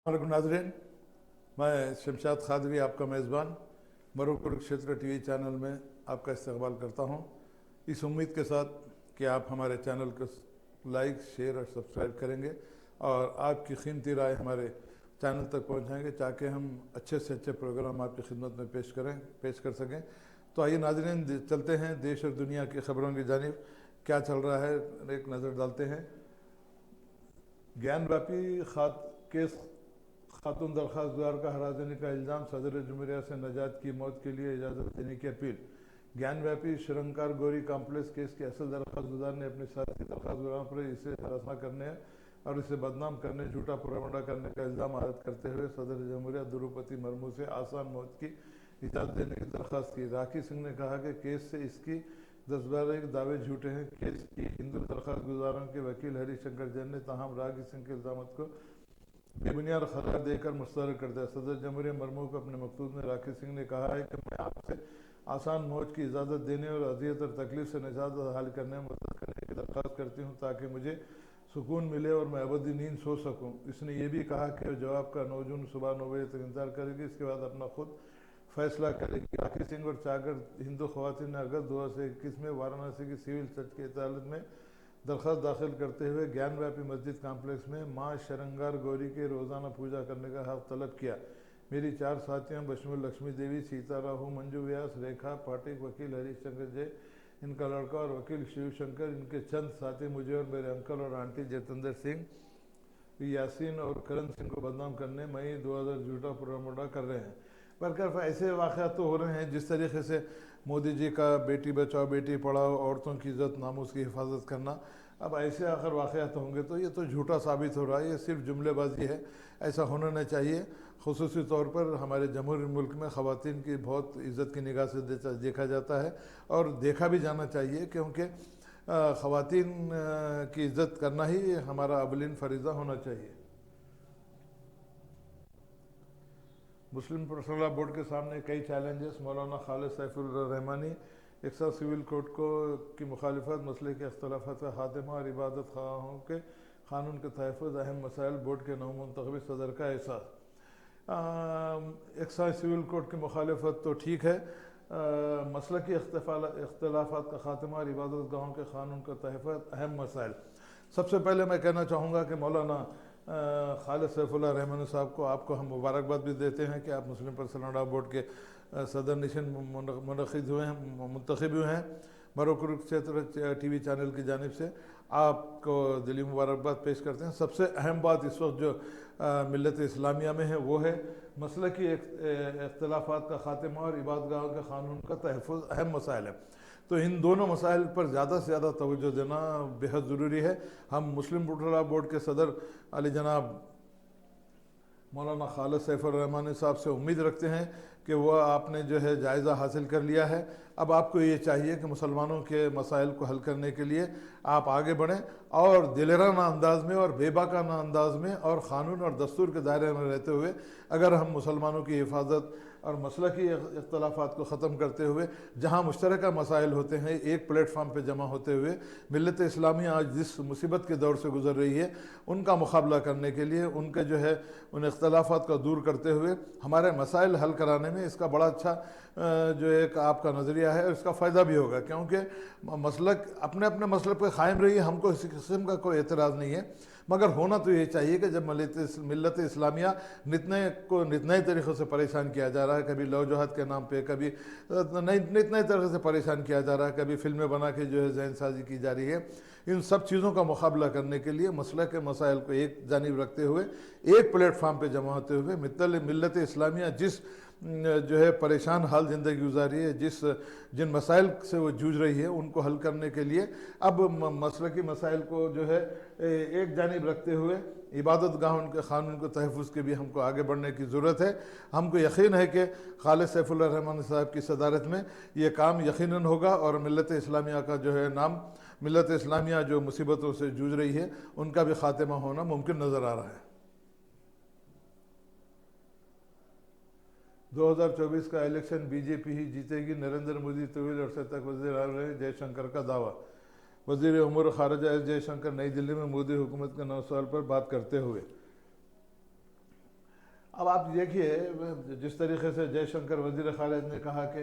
वालेकुम नाज़रीन, मैं शमशाद खादवी आपका मेज़बान मरू कुरुक्षेत्र टीवी चैनल में आपका इस्तकबाल करता हूं, इस उम्मीद के साथ कि आप हमारे चैनल को लाइक, शेयर और सब्सक्राइब करेंगे और आपकी कीमती राय हमारे चैनल तक पहुंचाएंगे ताकि हम अच्छे से अच्छे प्रोग्राम आपकी खिदमत में पेश कर सकें। तो आइए नाज़रीन, चलते हैं देश और दुनिया की खबरों की जानिब। क्या चल रहा है एक नज़र डालते हैं। ज्ञानव्यापी केस खातून दरख्वास्त गुजार का हरा देने का इल्ज़ाम, सदर जमहूरिया से नजात की मौत के लिए इजाज़त देने की अपील। ज्ञानव्यापी शरंकार गौरी कॉम्प्लेक्स केस के असल दरख्वास्त गुजार ने अपने साथी दरख्वास्त गुजारों पर इसे हरासना करने और इसे बदनाम करने, झूठा प्रोपागेंडा करने का इल्ज़ाम आयद करते हुए सदर जमहूरिया द्रौपदी मुर्मू से आसान मौत की इजाज़त देने की दरख्वास्त की। राखी सिंह ने कहा कि केस से इसकी 10-12 दावे झूठे हैं। केस की हिंदू दरख्वास्त गुजारों के वकील हरिशंकर जैन ने ताहम राखी सिंह के इल्ज़ाम को बेबुनियाद करार देकर मुस्तरद कर दिया। सदर जमहूरिया मुर्मू को अपने मकतूब में राखी सिंह ने कहा है कि मैं आपसे आसान मौत की इजाज़त देने और अजियत और तकलीफ से निजात हासिल करने में मदद करने की दरख्वास्त करती हूँ ताकि मुझे सुकून मिले और मैं अबदी नींद सो सकूँ। इसने यह भी कहा कि जवाब का 9 जून सुबह 9 बजे तक इंतजार करेगी, इसके बाद अपना खुद फैसला करेगी। राखी सिंह और चाकर हिंदू खवातीन ने अगस्त 2021 में वाराणसी की सिविल जज की अदालत में दरख्वास्त दाखिल करते हुए ज्ञानव्यापी मस्जिद कॉम्प्लेक्स में माँ शरंगार गौरी के रोज़ाना पूजा करने का हक तलब किया। मेरी 4 साथियों बशमुल लक्ष्मी देवी, सीता राहू, मंजू व्यास, रेखा पाठक, वकील हरीशंकर जय, इनका लड़का और वकील शिवशंकर, इनके चंद साथी मुझे और मेरे अंकल और आंटी जतेंद्र सिंह, यासीन और करण सिंह को बदनाम करने मई 2000 झूठा प्रोपागेंडा कर रहे हैं। बरकर ऐसे वाक़यात तो हो रहे हैं जिस तरीके से मोदी जी का बेटी बचाओ बेटी पढ़ाओ, औरतों की इज़्ज़त नामूस की हिफाजत करना, अब ऐसे आखिर वाक़यात होंगे तो ये तो झूठा साबित हो रहा है, ये सिर्फ जुमलेबाजी है। ऐसा होना नहीं चाहिए। ख़ुसूसी तौर पर हमारे जमहूरी मुल्क में ख़वातीन की बहुत इज़्ज़त की निगाह से देखा जाता है और देखा भी जाना चाहिए, क्योंकि ख़वातीन की इज़्ज़त करना ही हमारा अवलिन फ़रीज़ा होना चाहिए। मुस्लिम पर्सनल बोर्ड के सामने कई चैलेंजेस। मौलाना खालिद सैफुर रहमानी एक्सा सिविल कोड की मुखालिफत, मसले के अख्तलाफात का खात्मा और इबादत खाहों के कानून के तहफ़्फ़ुज़, अहम मसाइल, बोर्ड के नवमुंतखब सदर का एहसास। एक्सा सिविल कोड की मुखालिफत तो ठीक है, मसले की अख्तलाफात का खात्मा और इबादत गाहों के कानून का तहफ़्फ़ुज़, अहम मसाइल। सबसे पहले मैं कहना चाहूँगा कि मौलाना खालिद सैफुल्लाह रहमानी साहब को आपको हम मुबारकबाद भी देते हैं कि आप मुस्लिम पर्सनल बोर्ड के सदर नशीन मुंतखब हुए हैं। मरू कुरुक्षेत्र टीवी चैनल की जानिब से आपको दिली मुबारकबाद पेश करते हैं। सबसे अहम बात इस वक्त जो मिल्लत इस्लामिया में है वो है मसले की अख्तलाफात का खात्मा और इबादतगाहों के कानून का तहफ़्फ़ुज़, अहम मसाइल है। तो इन दोनों मसाइल पर ज़्यादा से ज़्यादा तवज्जो देना बेहद ज़रूरी है। हम मुस्लिम पर्सनल बोर्ड के सदर अली जनाब मौलाना खालिद सैफुर रहमानी साहब से उम्मीद रखते हैं कि वह आपने जो है जायज़ा हासिल कर लिया है। अब आपको ये चाहिए कि मुसलमानों के मसाइल को हल करने के लिए आप आगे बढ़ें और दिलेराना अंदाज में और बेबाकाना अंदाज में और क़ानून और दस्तूर के दायरे में रहते हुए अगर हम मुसलमानों की हिफाजत और मसला की इख्तलाफात को ख़त्म करते हुए जहाँ मुश्तरका मसाइल होते हैं एक प्लेटफार्म पर जमा होते हुए मिल्लत इस्लामिया आज जिस मुसीबत के दौर से गुज़र रही है उनका मुकाबला करने के लिए, उनके जो है उन इख्तलाफात को दूर करते हुए हमारे मसाइल हल कराने में इसका बड़ा अच्छा जो एक आपका नज़रिया है और इसका फ़ायदा भी होगा, क्योंकि मसलक अपने अपने मसलक पर क़ायम रही है, हमको इसी किस्म का कोई एतराज़ नहीं है। मगर होना तो ये चाहिए कि जब मिल्लत इस्लामिया नित नए तरीक़ों से परेशान किया जा रहा है, कभी लौजहद के नाम पे, कभी नित नए तरीक़े से परेशान किया जा रहा है, कभी फिल्में बना के जो है जहन साजी की जा रही है, इन सब चीज़ों का मुकाबला करने के लिए मसले के मसाइल को एक जानिब रखते हुए एक प्लेटफार्म पे जमा होते हुए मिल्लत इस्लामिया जिस जो है परेशान हाल ज़िंदगी गुजारी है, जिन मसाइल से वो जूझ रही है उनको हल करने के लिए अब मसलकी मसाइल को जो है एक जानिब रखते हुए इबादत गाहों के क़ानून के तहफ़्फ़ुज़ के भी हमको आगे बढ़ने की ज़रूरत है। हमको यकीन है कि खालिद सैफुल्लाह रहमानी साहब की सदारत में ये काम यकीनन होगा और मिल्लत इस्लामिया का जो है नाम, मिल्लत इस्लामिया जो मुसीबतों से जूझ रही है उनका भी ख़ात्मा होना मुमकिन नज़र आ रहा है। 2024 का इलेक्शन बीजेपी ही जीतेगी, नरेंद्र मोदी तवील अरसे तक वज़ीर आज़म रहे, जयशंकर का दावा। वज़ीर उमूर ख़ारिजा एस जयशंकर नई दिल्ली में मोदी हुकूमत के 9 साल पर बात करते हुए अब आप देखिए, जिस तरीके से जयशंकर वजीर खारिज ने कहा कि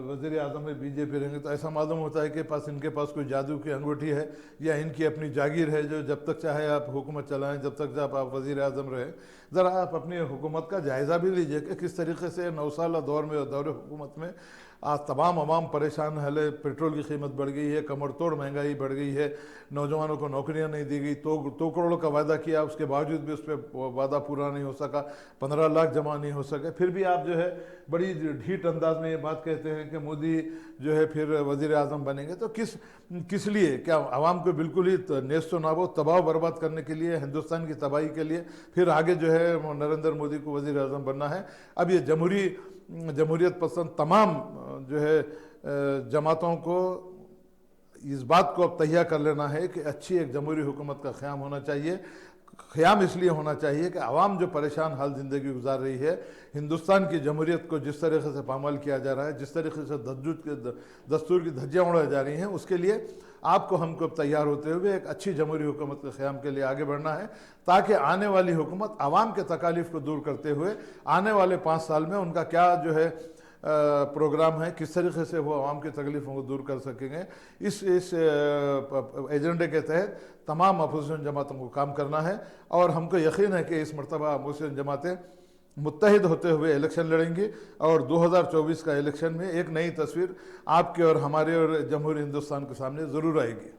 वज़ीर आज़म में बीजेपी रहेंगे, तो ऐसा मालूम होता है कि इनके पास कोई जादू की अंगूठी है या इनकी अपनी जागीर है जो जब तक चाहे आप हुकूमत चलाएं, जब तक आप वज़ीर आज़म रहे। ज़रा आप अपनी हुकूमत का जायज़ा भी लीजिए कि किस तरीके से 9 साल दौर में दौर हुकूमत में आज तमाम आवाम परेशान है। पेट्रोल की कीमत बढ़ गई है, कमर तोड़ महंगाई बढ़ गई है, नौजवानों को नौकरियां नहीं दी गई, तो करोड़ का वादा किया, उसके बावजूद भी उस पर वादा पूरा नहीं हो सका, 15 लाख जमा नहीं हो सके। फिर भी आप जो है बड़ी ढीठ अंदाज में ये बात कहते हैं कि मोदी जो है फिर वज़ीर आज़म बनेंगे। तो किस लिए? क्या आवाम को बिल्कुल ही नेस्तो नाबो तबाह बर्बाद करने के लिए, हिंदुस्तान की तबाही के लिए फिर आगे जो है नरेंद्र मोदी को वज़ीर आज़म बनना है? अब ये जमहूरियत पसंद तमाम जो है जमातों को इस बात को अब तैयार कर लेना है कि अच्छी एक जमहूरी हुकूमत का क़याम होना चाहिए। क़याम इसलिए होना चाहिए कि आवाम जो परेशान हाल ज़िंदगी गुजार रही है, हिंदुस्तान की जमहूरियत को जिस तरीके से पामाल किया जा रहा है, जिस तरीके से दस्तूर की धज्जियाँ उड़ाई जा रही हैं, उसके लिए आपको हमको तैयार होते हुए एक अच्छी जमहूरी हुकूमत के क़याम के लिए आगे बढ़ना है, ताकि आने वाली हुकूमत आवाम के तकालीफ को दूर करते हुए आने वाले 5 साल में उनका क्या जो है प्रोग्राम है, किस तरीके से वो आवाम की तकलीफ़ों को दूर कर सकेंगे, इस एजेंडे के तहत तमाम अपोजिशन जमातों को काम करना है। और हमको यकीन है कि इस मरतबा अपोजिशन जमातें मुत्तहिद होते हुए इलेक्शन लड़ेंगी और 2024 का इलेक्शन में एक नई तस्वीर आपके और हमारे और जमहूरी हिंदुस्तान के सामने ज़रूर आएगी।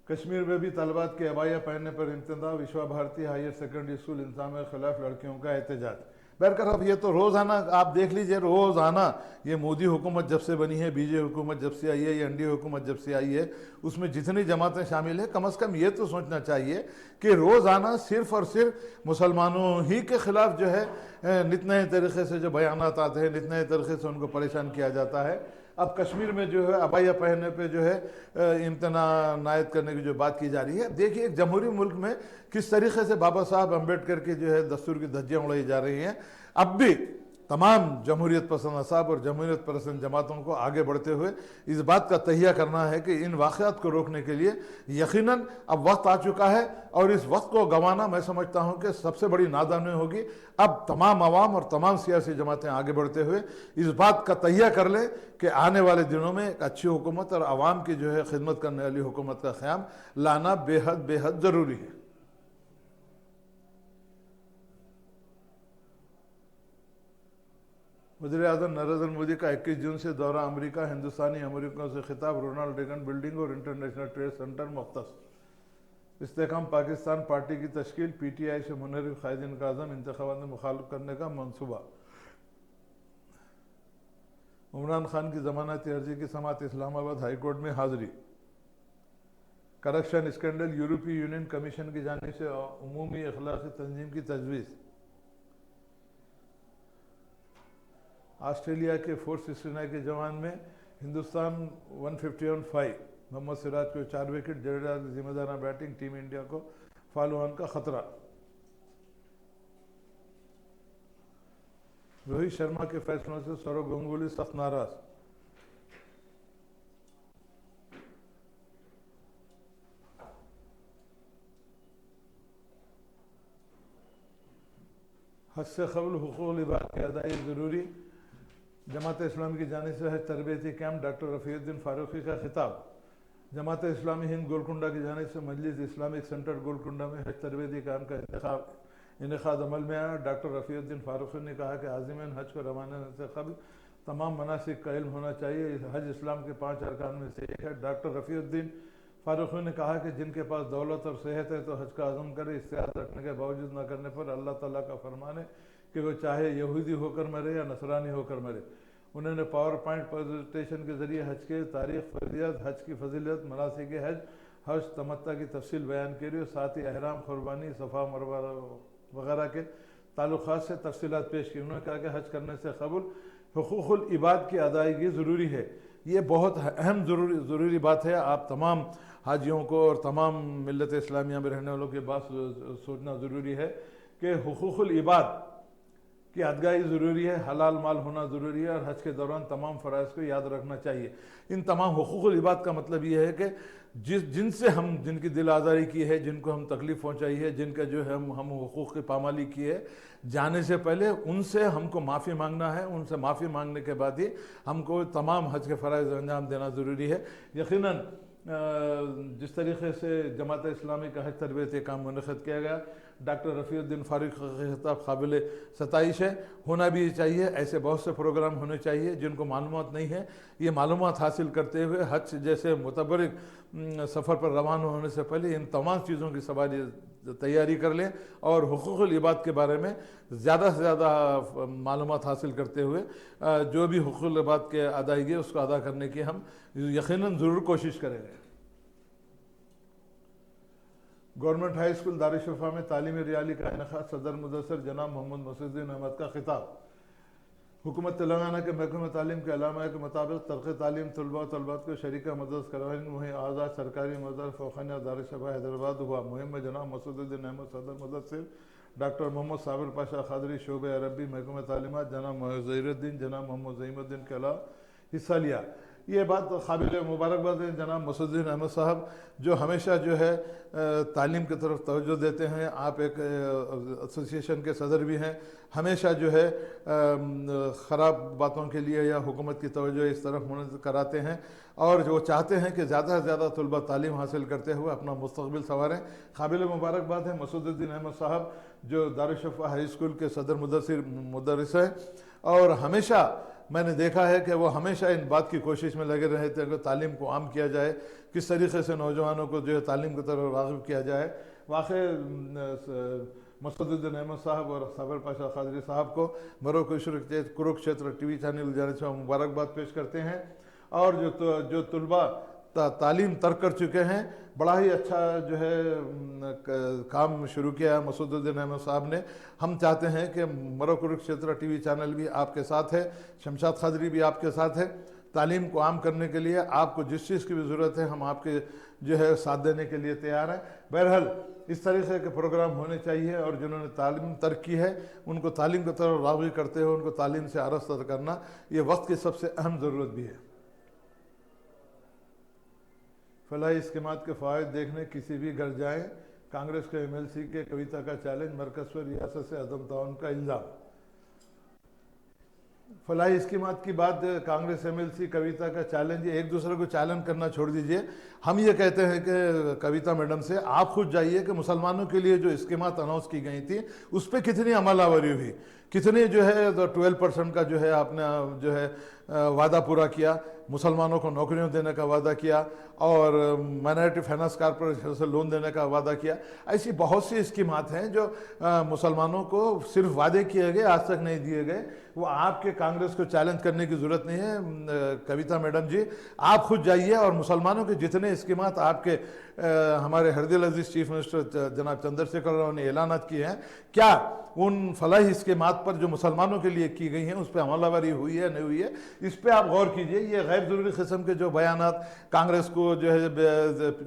कश्मीर में भी तलबात के अबाया पहनने पर इम्तदा, विश्वा भारती हायर सेकेंडरी स्कूल इंतजाम के खिलाफ लड़कियों का एहतजाज। बहरकरार ये तो रोज़ाना आप देख लीजिए, रोज़ाना ये मोदी हुकूमत जब से बनी है, बीजेपी हुकूमत जब से आई है, ये एनडीए हुकूमत जब से आई है, उसमें जितनी जमातें शामिल हैं, कम अज़ कम ये तो सोचना चाहिए कि रोज़ाना सिर्फ़ और सिर्फ मुसलमानों ही के ख़िलाफ़ जो है नित नए तरीक़े से जो बयानात आते हैं, नित नए तरीक़े से उनको परेशान किया जाता है। अब कश्मीर में जो है अबाया पहनने पे जो है इम्तना नायत करने की जो बात की जा रही है, देखिए एक जमहूरी मुल्क में किस तरीके से बाबा साहब अम्बेडकर की जो है दस्तूर की धज्जियाँ उड़ाई जा रही हैं। अब भी तमाम जमहूरियत पसंद असाब और जमहूरियत पसंद जमातों को आगे बढ़ते हुए इस बात का तहिया करना है कि इन वाक़यात को रोकने के लिए यकीनन अब वक्त आ चुका है, और इस वक्त को गंवाना मैं समझता हूँ कि सबसे बड़ी नादानी होगी। अब तमाम आवाम और तमाम सियासी जमातें आगे बढ़ते हुए इस बात का तहिया कर लें कि आने वाले दिनों में एक अच्छी हुकूमत और आवाम की जो है खिदमत करने वाली हुकूमत का क़याम लाना बेहद ज़रूरी है। वज़ीर आज़म नरेंद्र मोदी का 21 जून से दौरा अमेरिका, हिंदुस्तानी अमेरिकियों से खिताब, रोनाल्ड रेगन बिल्डिंग और इंटरनेशनल ट्रेड सेंटर मुख्तस। इस्तेकाम पाकिस्तान पार्टी की तश्कील, पीटीआई से मुनहरिफ कायदीन का आज़म, इंतखाबात में मुखालफ करने का मनसूबा। इमरान खान की ज़मानती अर्जी की समाअत, इस्लामाबाद हाई कोर्ट में हाज़िरी। करप्शन स्कैंडल, यूरोपीय यूनियन कमीशन की जानिब से उमूमी अखलाक़ी तंजीम की तजवीज़। ऑस्ट्रेलिया के 469 के जवान में हिंदुस्तान 151 मोहम्मद सिराज को 4 विकेट, जडेजा की जिम्मेदार बैटिंग, टीम इंडिया को फॉलो ऑन का खतरा। रोहित शर्मा के फैसलों से सौरव गंगुली सख्त नाराज। हज से क़ब्ल हुकूक़ इबाद की अदायगी ज़रूरी, जमात इस्लामी की जानिब से हज तरबियती कैंप, डॉक्टर रफ़ीउद्दीन फ़ारूक़ी का खिताब। जमात इस्लामी हिंद गोलकुंडा की जानिब से मजलिस इस्लामिक सेंटर गोलकुंडा में हज तरबियती कैंप का इनेकाद अमल में आया। डॉक्टर रफ़ीउद्दीन फ़ारूक़ी ने कहा कि आज़िमीन हज को रवाना होने से क़ब्ल तमाम मनासिक का इल्म होना चाहिए, हज इस्लाम के 5 अरकान में से एक है। डॉक्टर रफ़ीउद्दीन फ़ारूक़ी ने कहा कि जिनके पास दौलत और सेहत है तो हज का अज़म करे, इस्तेआद रखने के बावजूद न करने पर अल्लाह ताला का फरमान है कि वो चाहे यहूदी होकर मरे या नसरानी होकर मरे। उन्होंने पावर पॉइंट प्रेजेंटेशन के ज़रिए हज के तारीख़, फ़र्दियत, हज की फजीलत, मनासिक हज, हज तमत्ता की तफसील बयान करी और साथ ही अहराम, कुर्बानी, सफ़ा मरवा वगैरह के ताल्लुक़ात से तफसीलात पेश की। उन्होंने कहा कि हज करने से क़बल हुकूक़ुल इबाद की अदायगी ज़रूरी है। ये बहुत अहम ज़रूरी बात है। आप तमाम हाजियों को और तमाम मिल्लत इस्लामिया में रहने वालों की बात सोचना ज़रूरी है कि हुकूक़ुल इबाद की अदगाही ज़रूरी है, हलाल माल होना ज़रूरी है और हज के दौरान तमाम फ़राइज़ को याद रखना चाहिए। इन तमाम हुकूक़ुल इबाद का मतलब ये है कि जिनसे हम जिनकी दिल आज़ारी की है, जिनको हम तकलीफ़ पहुंचाई है, जिनका जो है हम हुकूक़ की पामाली की है, जाने से पहले उनसे हमको माफ़ी मांगना है। उनसे माफ़ी मांगने के बाद ही हमको तमाम हज के फ़राइज़ अंजाम देना ज़रूरी है। यकीनन जिस तरीके से जमात इस्लामी का हज तरबियत काम मुनक़िद किया गया, डॉक्टर रफ़ीउद्दीन फ़ारूक़ का खिताब काबिल सताइश है, होना भी चाहिए। ऐसे बहुत से प्रोग्राम होने चाहिए जिनको मालूमात नहीं है, ये मालूमात हासिल करते हुए हज जैसे मुतबरिक सफ़र पर रवाना होने से पहले इन तमाम चीज़ों की सवारी तैयारी कर लें और हुकूक़ुल इबाद के बारे में ज़्यादा से ज़्यादा मालूमात हासिल करते हुए जो भी हुकूक़ुल इबाद के अदायगी है उसको अदा करने की हम यकीनन ज़रूर कोशिश करेंगे। गवर्नमेंट हाई स्कूल दारुशफ़ा में तालीमी रियाली का इनेकाद, सदर मुदस्सर जनाब मोहम्मद मसूदुद्दीन अहमद का खिताब। हुकूमत तेलंगाना के महकमे तालीम के अलामा के मुताबिक तरक़ तालीम तलबा और तलबात को शरीका मदद करवाने मुहिम आज़ाद सरकारी मदर फ़ौखाना दारुशफ़ा हैदराबाद हुआ। मुहिम में जनाब मसूदुद्दीन अहमद, सदर मुदस्सिर डॉक्टर मोहम्मद साबिर पाशा क़ादरी, शोबे अरबी महकमे तालीमात जनाब ज़हीरुद्दीन, जनाब मोहम्मद ज़हीमुद्दीन के अलावा हिस्सा लिया। ये बात काबिल मुबारकबाद है जनाब मसूदुद्दीन अहमद साहब, जो हमेशा जो है तालीम की तरफ तवज्जो देते हैं। आप एक एसोसिएशन के सदर भी हैं, हमेशा जो है ख़राब बातों के लिए या हुकूमत की तवज्जो इस तरफ कराते हैं और जो चाहते हैं कि ज़्यादा से ज़्यादा तलबा तालीम हासिल करते हुए अपना मुस्तक़बिल संवारें। काबिल मुबारकबाद है मसूदुद्दीन अहमद साहब, जो दारुशफ़ा हाई स्कूल के सदर मुदर्रिस हैं और हमेशा मैंने देखा है कि वो हमेशा इन बात की कोशिश में लगे रहे थे कि तालीम को आम किया जाए, किस तरीके से नौजवानों को जो है तालीम की तरफ राग़िब किया जाए। वाक़ई मसूदुद्दीन अहमद साहब और साबिर पाशा क़ादरी साहब को मरो कुरुक्षेत्र टीवी चैनल जाने से मुबारकबाद पेश करते हैं। और जो तलबा तालीम तर्क कर चुके हैं, बड़ा ही अच्छा जो है काम शुरू किया है मसूदुद्दीन अहमद साहब ने। हम चाहते हैं कि मरो कुरुक्षेत्र टीवी चैनल भी आपके साथ है, शमशाद क़ादरी भी आपके साथ है। तालीम को आम करने के लिए आपको जिस चीज़ की भी ज़रूरत है हम आपके जो है साथ देने के लिए तैयार हैं। बहरहाल इस तरीके के प्रोग्राम होने चाहिए और जिन्होंने तालीम तर्क की है उनको तालीम की तरफ राग़िब करते हुए उनको तालीम से आरास्ता करना ये वक्त की सबसे अहम ज़रूरत भी है। फलाही स्कीमात के फ़ायदे देखने किसी भी घर जाएं, कांग्रेस के MLC के कविता का चैलेंज, मरकज़ पर रियासत से अदम ताउन का इल्ज़ाम। फलाही स्कीमात की बात, कांग्रेस MLC कविता का चैलेंज, एक दूसरे को चैलेंज करना छोड़ दीजिए। हम ये कहते हैं कि कविता मैडम से आप खुद जाइए कि मुसलमानों के लिए जो स्कीमात अनाउंस की गई थी उस पर कितनी अमलावरी हुई, कितने जो है 12% का जो है आपने जो है वादा पूरा किया, मुसलमानों को नौकरियों देने का वादा किया और माइनॉरिटी फाइनेंस कॉर्पोरेशन से लोन देने का वादा किया। ऐसी बहुत सी स्कीमात हैं जो मुसलमानों को सिर्फ वादे किए गए, आज तक नहीं दिए गए। वो आपके कांग्रेस को चैलेंज करने की ज़रूरत नहीं है। कविता मैडम जी, आप खुद जाइए और मुसलमानों के जितने स्कीमात आपके हमारे हरदिल अजीज़ चीफ मिनिस्टर जनाब चंद्रशेखर राव ने ऐलानात किए हैं, क्या उन फलाही स्कीमात पर जो मुसलमानों के लिए की गई हैं उस पर अमलावरी हुई है नहीं हुई है, इस पर आप गौर कीजिए। ये गैर ज़रूरी किस्म के जो बयानात, कांग्रेस को जो है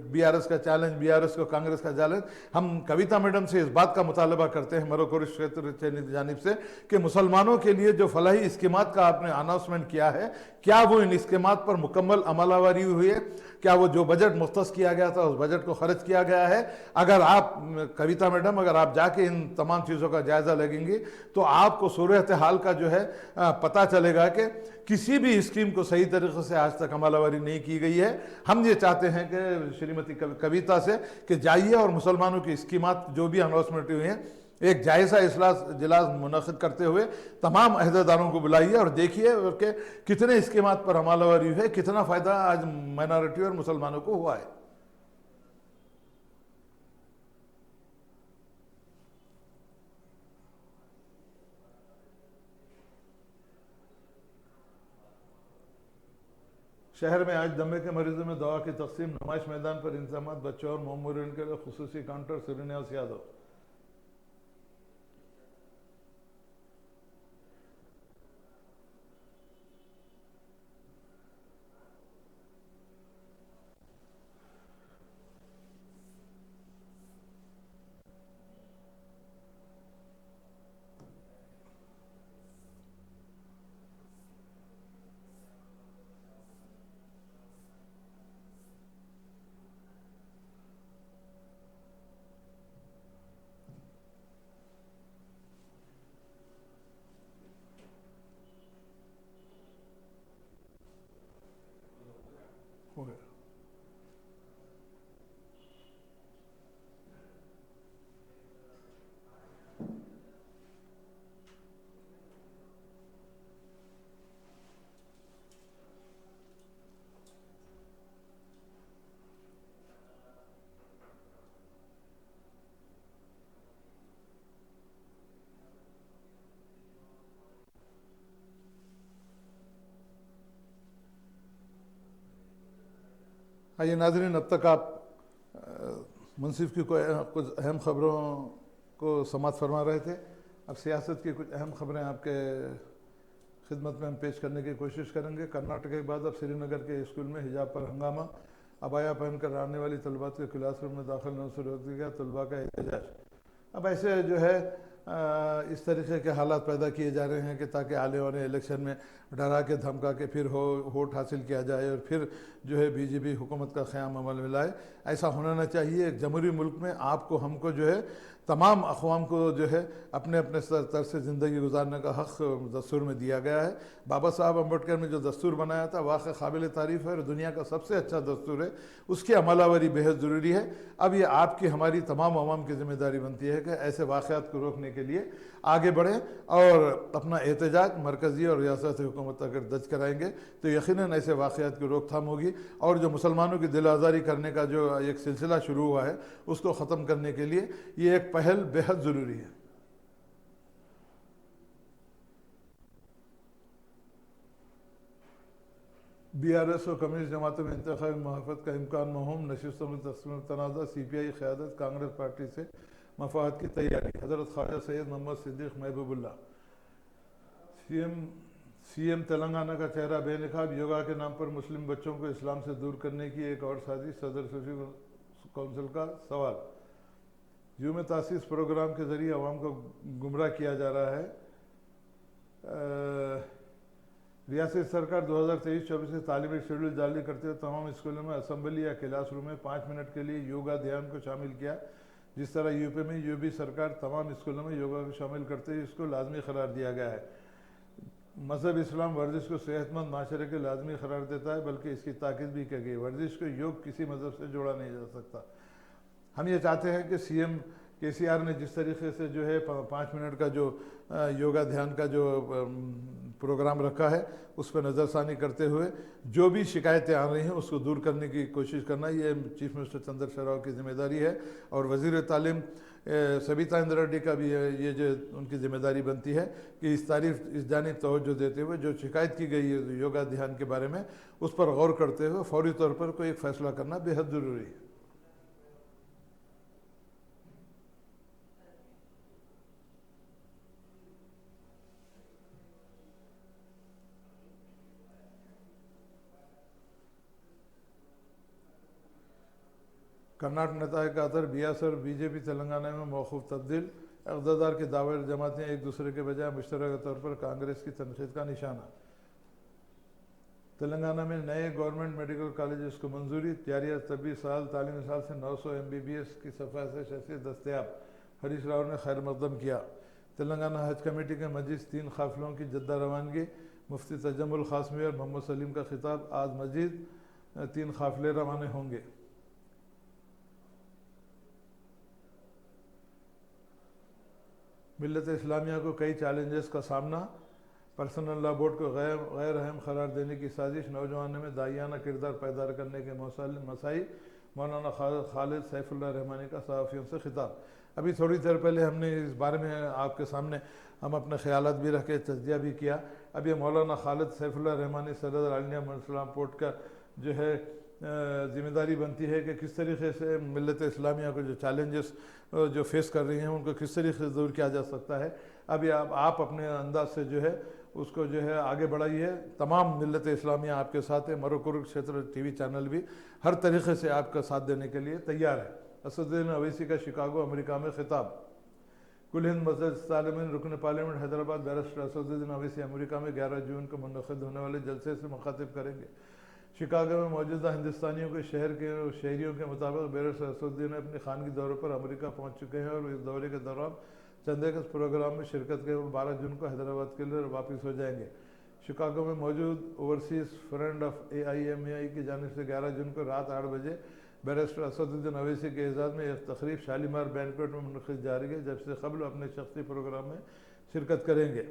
BRS का चैलेंज, BRS को कांग्रेस का चैलेंज, हम कविता मैडम से इस बात का मुतालबा करते हैं मरो कुरुक्षेत्र की जानिब से कि मुसलमानों के लिए जो फलाही स्कीमात का आपने अनाउंसमेंट किया है, क्या वो इन स्कीमात पर मुकम्मल अमलावरी हुई है? क्या वो जो बजट मुख्तस किया गया था उस बजट को खर्च किया गया है? अगर आप कविता मैडम, अगर आप जाके इन तमाम चीज़ों का जायज़ा लगेंगी तो आपको सूरत हाल का जो है पता चलेगा कि किसी भी स्कीम को सही तरीके से आज तक अमलावरी नहीं की गई है। हम ये चाहते हैं कि श्रीमती कविता से कि जाइए और मुसलमानों की स्कीमात जो भी अनाउंसमेंट हुई हैं एक जायज़ा इजलास मुनक़िद करते हुए तमाम अहदेदारों को बुलाइए और देखिए कि कितने स्कीमात पर अमलावरी है, कितना फ़ायदा आज माइनॉरिटी और मुसलमानों को हुआ है। शहर में आज दमे के मरीजों में दवा की तकसीम, नुमाइश मैदान पर इंतजाम, बच्चों और मामूरीन के लिए खुसूसी काउंटर। श्रीनिवास यादव। आइए नाज़रीन, अब तक आप मुनसिफ की कुछ अहम खबरों को समाअत फरमा रहे थे। अब सियासत की कुछ अहम खबरें आपके खिदमत में हम पेश करने की कोशिश करेंगे। कर्नाटक के बाद अब श्रीनगर के स्कूल में हिजाब पर हंगामा, अबाया पहनकर आने वाली तलबात के क्लासरूम में दाखिल न से रोक दिया गया, तलबा का एहतजाज। अब ऐसे जो है इस तरीके के हालात पैदा किए जा रहे हैं कि ताकि आने वाले इलेक्शन में डरा के धमका के फिर वोट हासिल किया जाए और फिर जो है बीजेपी हुकूमत का क़याम अमल में लाए। ऐसा होना ना चाहिए। एक जमहूरी मुल्क में आपको हमको जो है तमाम अक़वाम को जो है अपने अपने तरह से ज़िंदगी गुजारने का हक़ दस्तूर में दिया गया है। बाबा साहब अम्बेडकर ने जो दस्तूर बनाया था वाक़ई काबिल तारीफ़ है और दुनिया का सबसे अच्छा दस्तूर है। उसकी अमलावरी बेहद ज़रूरी है। अब ये आपकी हमारी तमाम अवाम की ज़िम्मेदारी बनती है कि ऐसे वाक़यात को रोकने के लिए आगे बढ़ें और अपना एहतजाज मरकज़ी और रियासती हुकूमत अगर दर्ज कराएंगे तो यकीनन ऐसे वाक़यात की रोकथाम होगी और जो मुसलमानों की दिल आज़ारी करने का जो एक सिलसिला शुरू हुआ है उसको ख़त्म करने के लिए ये एक पहल बेहद ज़रूरी है। BRS और कम्युनिस्ट जमातों में इंतखाबी मुहाफ़त का इम्कान महूम, नशिस्तों में तस्वीर तनाज़ा, CPI क़यादत कांग्रेस पार्टी से मफाद की तैयारी। हज़रत ख्वाजा सैयद मोहम्मद सिद्दीक़ महबूबुल्लाह। CM तेलंगाना का चेहरा बेनकाब, योगा के नाम पर मुस्लिम बच्चों को इस्लाम से दूर करने की एक और साजिश, सदर सूफी कौंसिल का सवाल। यूम तासीस प्रोग्राम के ज़रिए अवाम को गुमराह किया जा रहा है। रियासती सरकार 2023-24 से तालीमी शेड्यूल जारी करते हुए तमाम स्कूलों में असम्बली या क्लास रूम में 5 मिनट के लिए योगा ध्यान को शामिल किया। जिस तरह यूपी में यूपी सरकार तमाम स्कूलों में योगा को शामिल करते हुए इसको लाजमी करार दिया गया है। मज़हब इस्लाम वर्जिश को सेहतमंद माशरे के लाजमी करार देता है, बल्कि इसकी ताकीद भी की गई। वर्जिश को योग किसी मज़हब से जोड़ा नहीं जा सकता। हम ये चाहते हैं कि CM KCR ने जिस तरीके से जो है 5 मिनट का जो योगा ध्यान का जो प्रोग्राम रखा है उस पर नज़रसानी करते हुए जो भी शिकायतें आ रही हैं उसको दूर करने की कोशिश करना ये चीफ मिनिस्टर चंद्रशेखर राव की जिम्मेदारी है और वज़ीर तालीम सबिता इंद्रा रेड्डी का भी ये जो उनकी जिम्मेदारी बनती है कि इस जानिब तवज्जो देते हुए जो शिकायत की गई है योगा ध्यान के बारे में उस पर गौर करते हुए फौरी तौर पर कोई एक फ़ैसला करना बेहद ज़रूरी है। कर्नाटक नेता का अतर BS और BJP तेलंगाना में मौकूफ तब्दील, इक़्तिदार के दावे जमातें एक दूसरे के बजाय मुश्तरका तौर पर कांग्रेस की तनक़ीद का निशाना। तेलंगाना में नए गवर्नमेंट मेडिकल कॉलेज को मंजूरी, जारी तबी साल तालीमी साल से 900 MBBS की सफ़ाई हैसियत दस्तयाब, हरीश राव ने खैर मकदम किया। तेलंगाना हज कमेटी के मजीद 3 काफ़िलों की जद्दा रवानगी, मुफ्ती तजम्मुल क़ासमी और मोहम्मद सलीम का खिताब, आज मजीद 3 काफ़िले रवाना होंगे। मिल्लत इस्लामिया को कई चैलेंजेस का सामना, पर्सनल लॉ बोर्ड को गैर अहम करार देने की साजिश, नौजवानों में दाइयाना किरदार पैदा करने के मसाइल, मौलाना खालिद सैफुल्लाह रहमानी का सहाफ़ियों से खिताब। अभी थोड़ी देर पहले हमने इस बारे में आपके सामने हम अपने ख्यालात भी रखे, तज्जिया भी किया। अब ये मौलाना खालिद सैफुल्लाह रहमानी सदर आलिया मुस्लिम बोर्ड का जो है ज़िम्मेदारी बनती है कि किस तरीके से मिल्लत इस्लामिया को जो चैलेंजेस जो फेस कर रही हैं उनको किस तरीके से दूर किया जा सकता है। अभी आप अपने अंदाज से जो है उसको जो है आगे बढ़ाइए। तमाम मिल्लत इस्लामिया आपके साथ है। कुरुक्षेत्र TV चैनल भी हर तरीके से आपका साथ देने के लिए तैयार है। असदुद्दीन अवैसी का शिकागो अमेरिका में खिताब, कुल हिंद मजलिस तालिमीन रुकन parliament Hyderabad barrister Asaduddin Owaisi America में 11 जून को मुनक़िद होने वाले जलसे से मुखातिब करेंगे। शिकागो में मौजूदा हिंदुस्तानियों के शहरियों के मुताबिक बैरिस्टर असदुद्दीन अपने खानगी दौरे पर अमेरिका पहुंच चुके हैं और इस दौरे के दौरान चंदे के प्रोग्राम में शिरकत के 12 जून को हैदराबाद के लिए वापस हो जाएंगे। शिकागो में मौजूद ओवरसीज़ फ्रंट ऑफ AIMAI की जानिब से 11 जून को रात 8 बजे बैरिस्टर असदुद्दीन अवैसी के एजाज़ में एक तकरीब शालीमार बैंक्वेट में मुनक़िद जारी है, जबसे कबल अपने शख्सी प्रोग्राम में शिरकत करेंगे।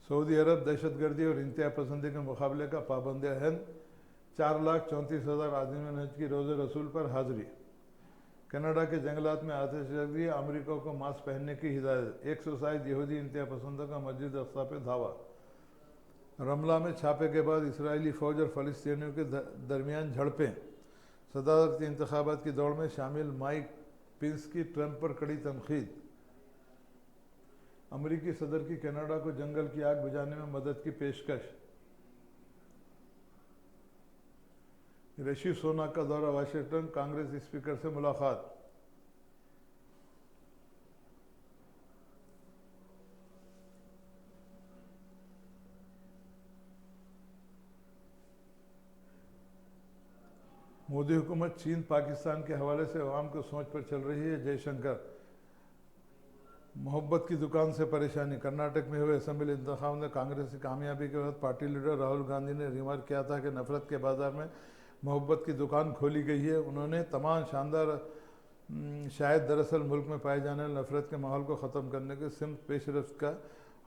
सऊदी अरब दहशतगर्दी और इंतहा पसंदी के मुकाबले का पाबंद हिंद, 4,34,000 आदमी हज की रोज़े रसूल पर हाजिरी। कनाडा के जंगलात में आतिशबाजी, अमेरिका को मास्क पहनने की हिदायत। 160 यहूदी इंतहा पसंदों का मस्जिद अक्सा पे धावा। रमला में छापे के बाद इसराइली फ़ौज और फ़लस्तीनियों के दरमियान झड़पें। सदारती इंतखाबात की दौड़ में शामिल माइक पेंस की ट्रंप पर कड़ी तनकीद। अमेरिकी सदर की कनाडा को जंगल की आग बुझाने में मदद की पेशकश। ऋषि सोनाक का दौरा वाशिंगटन, कांग्रेस स्पीकर से मुलाकात। मोदी हुकूमत चीन पाकिस्तान के हवाले से अवाम को सोच पर चल रही है। जयशंकर। मोहब्बत की दुकान से परेशानी। कर्नाटक में हुए असेंबली इंतखाब में कांग्रेस की कामयाबी के बाद पार्टी लीडर राहुल गांधी ने रिमार्क किया था कि नफरत के बाजार में मोहब्बत की दुकान खोली गई है। उन्होंने तमाम शानदार शायद दरअसल मुल्क में पाए जाने वाले नफरत के माहौल को ख़त्म करने के सिमत पेशरफ्त का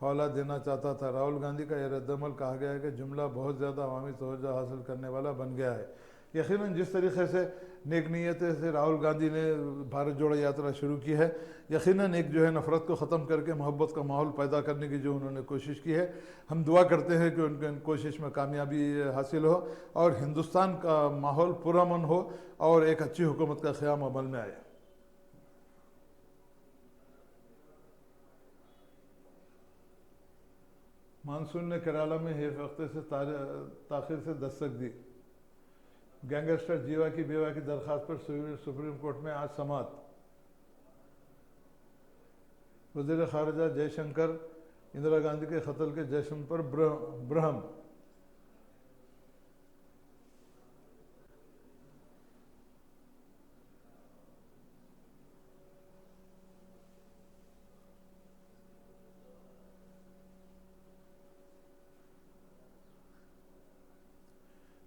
हवाला देना चाहता था। राहुल गांधी का यह रद्दमल कहा गया है कि जुमला बहुत ज़्यादा अवामी तवज्जो हासिल करने वाला बन गया है। यकीनन जिस तरीके से नेक नीयत से राहुल गांधी ने भारत जोड़ो यात्रा शुरू की है, यकीनन एक जो है नफ़रत को ख़त्म करके मोहब्बत का माहौल पैदा करने की जो उन्होंने कोशिश की है, हम दुआ करते हैं कि उनके कोशिश में कामयाबी हासिल हो और हिंदुस्तान का माहौल पुरअमन हो और एक अच्छी हुकूमत का क़याम अमल में आए। मानसून ने केरला में एक हफ्ते से ताख़िर से दस्तक दी। गैंगस्टर जीवा की बेवा की दरख्वास्त पर सुप्रीम कोर्ट में आज समाअत। वज़ीर ख़ारिजा जयशंकर इंदिरा गांधी के कत्ल के जश्न पर ब्रह्म।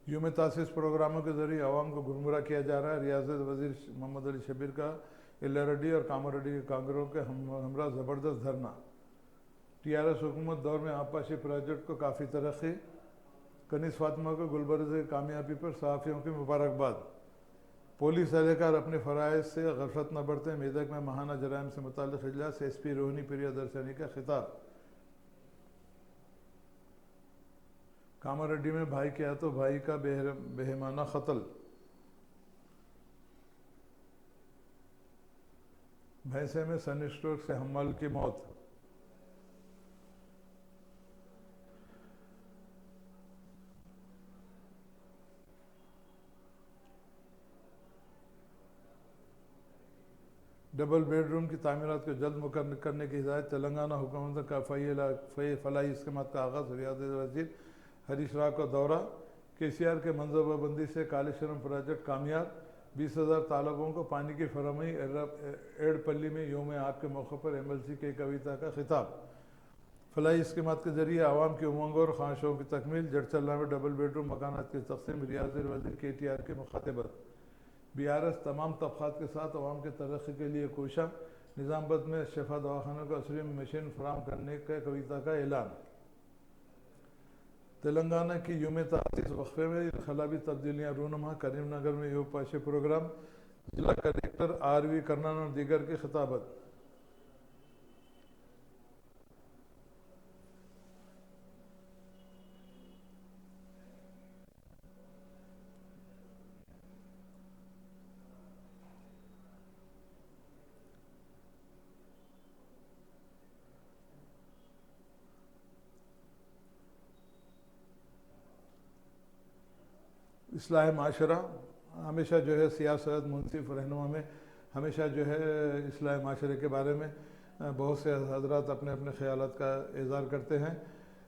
यूम तासीस प्रोग्रामों के जरिए आवाम को गुमराह किया जा रहा है। रियासत वजीर मोहम्मद अली शबीर का एल्लारेड्डी और कामारेड्डी के कांगरों के हमरा ज़बरदस्त धरना। टीआरएस हुकूमत दौर में आबपाशी प्रोजेक्ट को काफ़ी तरक्की। कनीज़ फातिमा को गुलबर्ग की कामयाबी पर सहाफ़ियों की मुबारकबाद। पुलिस एहलकार अपने फ़राइज़ से गफलत न बरतें। मेदक में महाना जराइम से मुताल्लिक़ इजलास। SP रोहिणी प्रियदर्शनी का खिताब। कामारेड्डी में भाई किया तो भाई का बेहमाना कत्ल। भैंसे में सनस्ट्रोक से हम्माल की मौत। डबल बेडरूम की तामीरात को जल्द मुकम्मल करने की हिदायत। तेलंगाना हुकूमत का फलाही स्कीम का आगाज़। रियासत वज़ीर हरीश राव का दौरा। KCR के मनसूबाबंदी से कालेश्वरम प्रोजेक्ट कामयाब। 20,000 तालाबों को पानी की फरहमी। एडपल्ली में योम आग के मौके पर MLC के कविता का खिताब। फलाही स्कीमात के जरिए आवाम की उमंगों और ख्वाहिशों की तकमील। जड़चल्ला में डबल बेडरूम मकानात की तकसीम। रियासत वज़ीर KTR की मुखातिबत। BRS तमाम तबक़ात के साथ आवाम के तरक्की के लिए कोशा। निज़ामबद में शफा दवाखानों को असली मशीन फराम करने का कविता का ऐलान। तेलंगाना की यूम तासीस वक्फे में इनकलाबी तब्दीलियाँ रूनुमा। करीमनगर में योग पाशे प्रोग्राम। जिला कलेक्टर RV करनान और दीगर की खिताबत। इस्लाह माशरा हमेशा जो है सियासत मुनसिफ रहनुमा में हमेशा जो है इस्लाह माशरे के बारे में बहुत से हजरात अपने अपने ख्यालात का इज़हार करते हैं।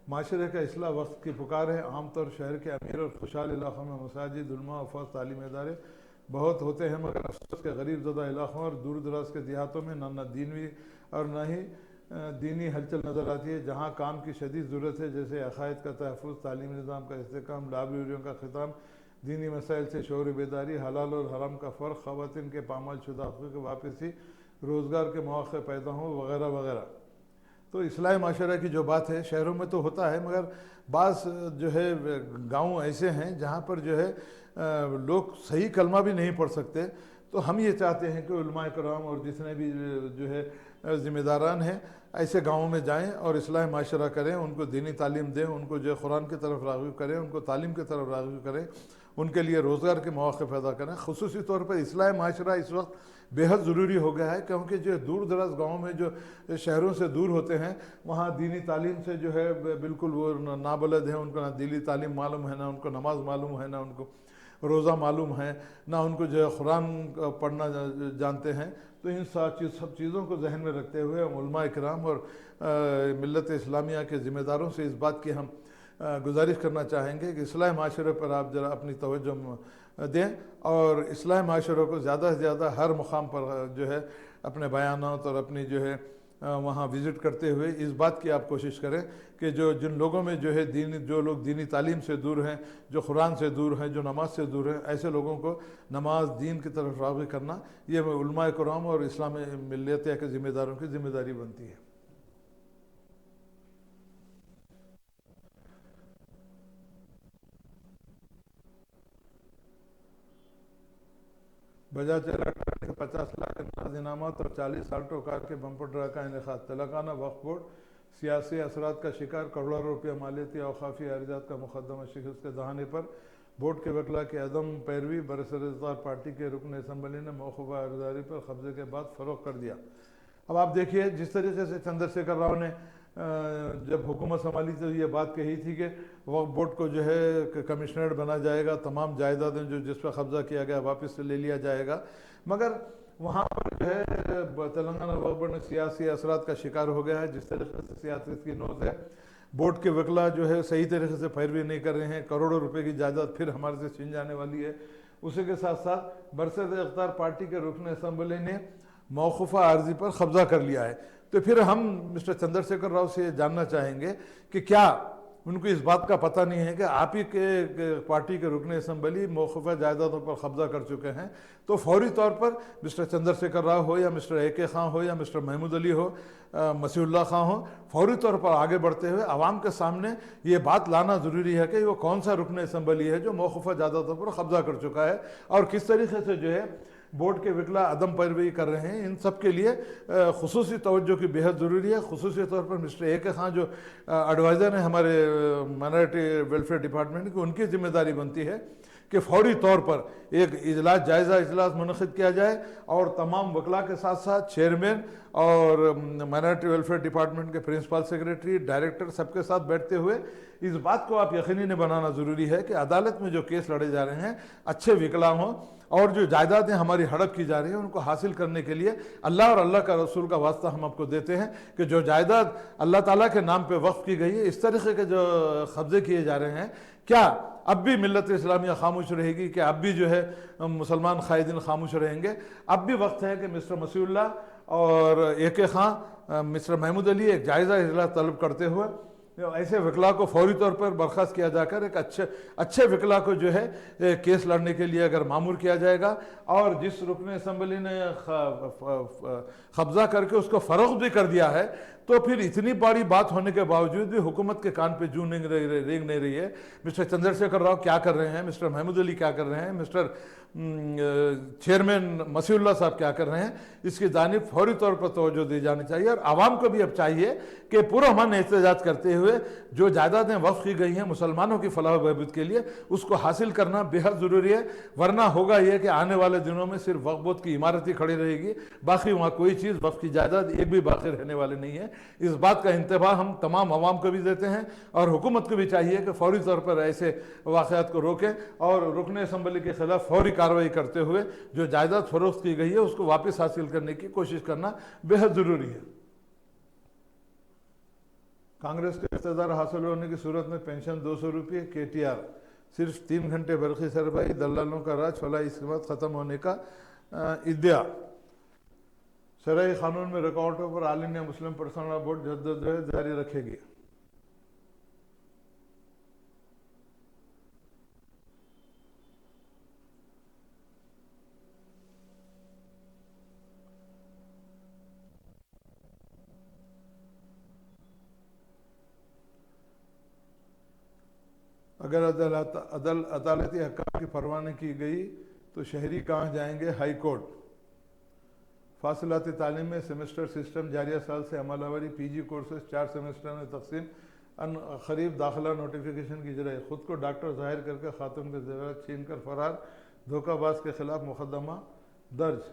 माशरे का इस्लाह वक्त की पुकार है। आमतौर शहर के अमीर और खुशहाल इलाक़ों में मसाजिद, उलमा, अफवाज, तालीमी इदारे बहुत होते हैं, मगर अफसोस के गरीब ज़दा इलाक़ों और दूर दराज के देहातों में न दीनवी और न ही दीनी हलचल नज़र आती है। जहाँ काम की शदीद ज़रूरत है, जैसे अक़ायद का तहफ़्फ़ुज़, तालीमी निज़ाम का इस्तेहकाम, लाइब्रेरियों का ख़िताम, दीनी मसाइल से शौर बेदारी, हलाल और हराम का फ़र्क, ख़वातीन के पामाल शुदा हक़ूक़ की वापसी, रोज़गार के मौक़े पैदा हों वगैरह वगैरह। तो इस्लाही माशरा की जो बात है शहरों में तो होता है, मगर बाज़ जो है गांव ऐसे हैं जहाँ पर जो है लोग सही कलमा भी नहीं पढ़ सकते। तो हम ये चाहते हैं कि उलमाए कराम और जितने भी जो है ज़िम्मेदारान हैं ऐसे गाँवों में जाएं और इस्लाही माशरा करें, उनको दीनी तालीम दें, उनको जो है कुरान की तरफ राग़िब करें, उनको तालीम की तरफ राग़िब करें, उनके लिए रोज़गार के मौक़े पैदा करें। ख़ुसूसी तौर पर इस्लाही माशरा इस वक्त बेहद ज़रूरी हो गया है, क्योंकि जो दूर दराज गाँव में जो शहरों से दूर होते हैं वहाँ दीनी तालीम से जो है बिल्कुल वो नाबलद हैं, उनको ना दीनी तालीम मालूम है, ना उनको नमाज मालूम है, ना उनको रोज़ा मालूम है, ना उनको जो है कुरान पढ़ना जानते हैं। तो इन सब चीज़ों को जहन में रखते हुए हम उलमा इकराम और मिल्लत इस्लामिया के ज़िम्मेदारों से इस बात की हम गुजारिश करना चाहेंगे कि इस्लाही माशरे पर आप ज़रा अपनी तवज्जो दें और इस्लाही माशरों को ज़्यादा से ज़्यादा हर मुकाम पर जो है अपने बयानात और अपनी जो है वहाँ विज़िट करते हुए इस बात की आप कोशिश करें कि जिन लोगों में जो है जो लोग दीनी तालीम से दूर हैं, जो कुरान से दूर हैं, जो नमाज से दूर हैं, ऐसे लोगों को नमाज दीन की तरफ राग़िब करना ये उलमा कराम और इस्लामी मिल्लत के ज़िम्मेदारों की ज़िम्मेदारी बनती है। बजाज इलेक्ट्रिक के 50 लाख नाज इनामत और 40 आल्टो कार के बम्पर ड्रा का इनेकाद। तेलंगाना वक्फ बोर्ड सियासी असरात का शिकार, करोड़ों रुपया मालियती अवकाफ़ी अर्जात का मुकदमा शिकस्त के दहाने पर बोर्ड के वकला की अदम पैरवी बरसरदार पार्टी के रुकन असम्बली ने मौखूफ़ा अर्जदारी पर कब्जे के बाद फ़रोग़ कर दिया। अब आप देखिए जिस तरीके से चंद्रशेखर राव ने जब हुकूमत संभाली तो ये बात कही थी कि वक्फ बोर्ड को जो है कमिश्नरेट बना जाएगा, तमाम जायदादें जो जिस पर कब्जा किया गया वापस से ले लिया जाएगा, मगर वहाँ पर जो है तेलंगाना वक्फ बोर्ड ने सियासी असरात का शिकार हो गया है। जिस तरीके से सियासत की नोट है, बोर्ड के वकला जो है सही तरीके से पैरवी नहीं कर रहे हैं, करोड़ों रुपए की जायदाद फिर हमारे से छीन जाने वाली है। उसी के साथ साथ बरसद इख्तियार पार्टी के रुकन असम्बली ने मौखूफ़ा अर्जी पर कब्जा कर लिया है। तो फिर हम मिस्टर चंद्रशेखर राव से जानना चाहेंगे कि क्या उनको इस बात का पता नहीं है कि आप ही के पार्टी के रुकन असम्बली मौखूफ़ा जायदादों पर कब्जा कर चुके हैं। तो फौरी तौर पर मिस्टर चंद्रशेखर राव हो या मिस्टर AK खां हो या मिस्टर महमूद अली हो, मसीउल्लाह खां हो, फौरी तौर पर आगे बढ़ते हुए आवाम के सामने ये बात लाना ज़रूरी है कि वो कौन सा रुकन असम्बली है जो मौखूफ़ा जायदादों पर कब्जा कर चुका है और किस तरीके से जो है बोर्ड के वकला अदम पैरवी कर रहे हैं। इन सब के लिए खुसूसी तवज्जो की बेहद ज़रूरी है। खुसूसी तौर पर मिस्टर AK खां जो एडवाइज़र हैं हमारे माइनॉरिटी वेलफेयर डिपार्टमेंट की, उनकी जिम्मेदारी बनती है कि फौरी तौर पर एक इजलास, जायज़ा इजलास मुनक़िद किया जाए और तमाम वकला के साथ साथ चेयरमैन और माइनॉरिटी वेलफेयर डिपार्टमेंट के प्रिंसिपल सेक्रेटरी, डायरेक्टर सबके साथ बैठते हुए इस बात को आप यकीनी बनाना ज़रूरी है कि अदालत में जो केस लड़े जा रहे हैं अच्छे विकलांग हों और जो जायदादें हमारी हड़प की जा रही हैं उनको हासिल करने के लिए अल्लाह और अल्लाह का रसूल का वास्ता हम आपको देते हैं कि जो जायदाद अल्लाह ताला के नाम पे वक्फ की गई है, इस तरीके के जो कब्जे किए जा रहे हैं, क्या अब भी मिल्लत इस्लामिया खामोश रहेगी? कि अब भी जो है मुसलमान कायदीन खामोश रहेंगे? अब भी वक्त है कि मिस्टर मसीउल्लाह और AK खां, मिस्टर महमूद अली एक जायज़ा इजलास तलब करते हुए ऐसे वकला को फौरी तौर पर बर्खास्त किया जाकर एक अच्छे वकला को जो है केस लड़ने के लिए अगर मामूर किया जाएगा और जिस रुकन असम्बली ने कब्जा करके उसको फ़रोग़ भी कर दिया है, तो फिर इतनी बड़ी बात होने के बावजूद भी हुकूमत के कान पे जू नहीं रेंग नहीं रही है। मिस्टर चंद्रशेखर राव क्या कर रहे हैं, मिस्टर महमूद अली क्या कर रहे हैं, मिस्टर चेयरमैन मसीउल्लाह साहब क्या कर रहे हैं, इसकी जानिब फौरी तौर पर तवज्जो दी जानी चाहिए। और आवाम को भी अब चाहिए कि पुरअमन एहतजाज करते हुए जो जायदादें वक्फ की गई हैं मुसलमानों की फलाह बहबूद के लिए, उसको हासिल करना बेहद ज़रूरी है। वरना होगा ये कि आने वाले दिनों में सिर्फ वक्फ बोर्ड की इमारत ही खड़ी रहेगी, बाकी वहाँ कोई चीज़ वक्फ की जायदाद एक भी बाकी रहने वाली नहीं है। इस बात का इंतबाह हम तमाम आवाम को भी देते हैं और हुकूमत को भी चाहिए कि फौरी तौर पर ऐसे वाक़यात को रोकें और रुकन असम्बली के खिलाफ फौरी कार्रवाई करते हुए जो जायदाद फरोख्त की गई है उसको वापस हासिल करने की कोशिश करना बेहद ज़रूरी है। कांग्रेस के इक़्तिदार हासिल होने की सूरत में पेंशन 200 रुपये, KTR सिर्फ 3 घंटे बरक़ी सरबराही, दलालों का राज फलाही इसके बाद ख़त्म होने का इद्या। शरई कानून में रुकावटों पर all India Muslim personal board जद्दोजहद जारी रखेगी। अगर अदालती अहकाम की परवानगी की गई तो शहरी कहाँ जाएंगे? High court. फासिलाती तालीम में सेमेस्टर सिस्टम जारिया साल से अमलावरी। पीजी कोर्सेज 4 सेमेस्टर में तकसीम। करीब दाखिला नोटिफिकेशन की जरिए खुद को डॉक्टर जाहिर करके खातून के जेवरात छीन कर फरार। धोखाबाज के खिलाफ मुकदमा दर्ज।